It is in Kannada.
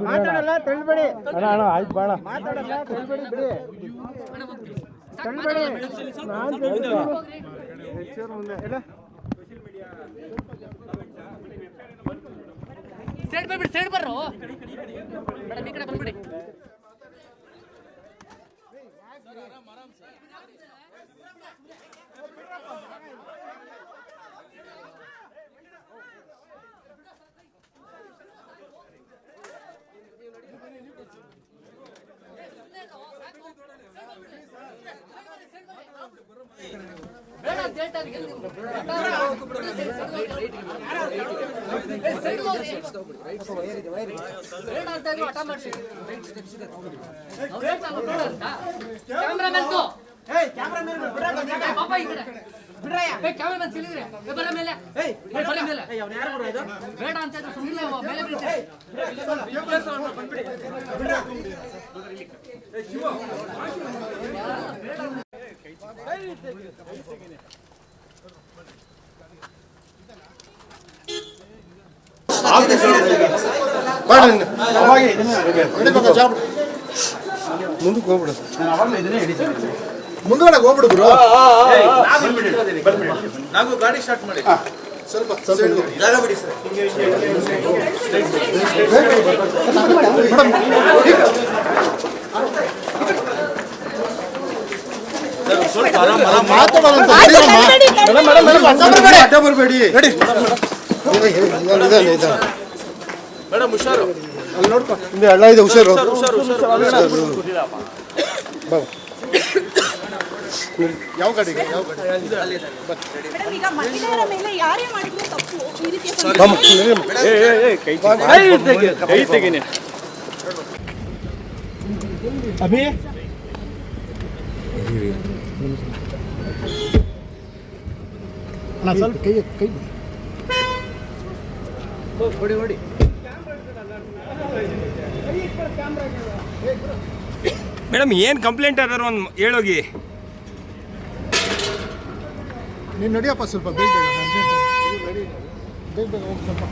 ಮಾತಾಡಲ್ಲ ತಳ್ಬೇಡಿ ಅಣ್ಣ ಆಯ್ತು ಬಾಣ ಮಾತಾಡಲ್ಲ ತಳ್ಬೇಡಿ ಬಿಡಿ ತಳ್ಬೇಡಿ ಮುಂದೆ ಇಲ್ಲ ಸೈಡ್ ಬಂದ್ಬಿಡಿ ಸೈಡ್ ಬರ್ರೋ ಮೇಡಮ್ ಈ ಕಡೆ ಬಂದ್ಬಿಡಿ ಬೇಡ ಅಂತ ಹೇಳ್ತಾರೆ ಬೇಡ ಅಂತ ಹಠ ಮಾಡ್ತೀವಿ ಪಾಪ ಈ ಕಡೆ ಕ್ಯಾಮ್ರಾಮನ್ ತಿಳಿದ್ರೆ ಬರ ಮೇಲೆ ಬೇಡ ಅಂತ ಸುಮ್ಮನೆ ಮೇಲೆ ಬೀಳ್ತಾರೆ ಮುಂದಕ್ಕೆ ಹೋಗ್ಬಿಡು ಮುಂದ್ಗಡೆ ಹೋಗ್ಬಿಡು ಗುರು ನಾವು ಗಾಡಿ ಸ್ಟಾರ್ಟ್ ಮಾಡಿ ಸ್ವಲ್ಪ ಜಾಗ ಬಿಡಿ ಸರ್ ಅಡ್ಡ ಬರಬೇಡಿ ಮೇಡಮ್ ಹುಷಾರು ಅಲ್ಲಿ ನೋಡ್ಕೊ ಹಿಂದೆ ಹಳ್ಳ ಇದೆ ಹುಷಾರು ಯಾವ ಗಾಡಿಗೆ ಯಾವ ಗಾಡಿ ಈಗ ಮಹಿಳೆಯರ ಮೇಲೆ ಯಾರೇ ಮಾಡಿದ್ರು ತಪ್ಪು ಈ ರೀತಿಯ ಕೈ ತೆಗೀನಿ ಅಭಿ ಸ್ವಲ್ಪ ಕೈ ಕೈ ಹೊಡಿ ಹೊಡಿ ಮೇಡಮ್ ಏನು ಕಂಪ್ಲೇಂಟ್ ಅದಾರ ಒಂದು ಹೇಳೋಗಿ ನೀನು ನಡಿಯಪ್ಪ ಸ್ವಲ್ಪ ಬೇಗ ಬೇಗ ಬೇಗ ಬೇಗ ಹೋಗಿ ಸ್ವಲ್ಪ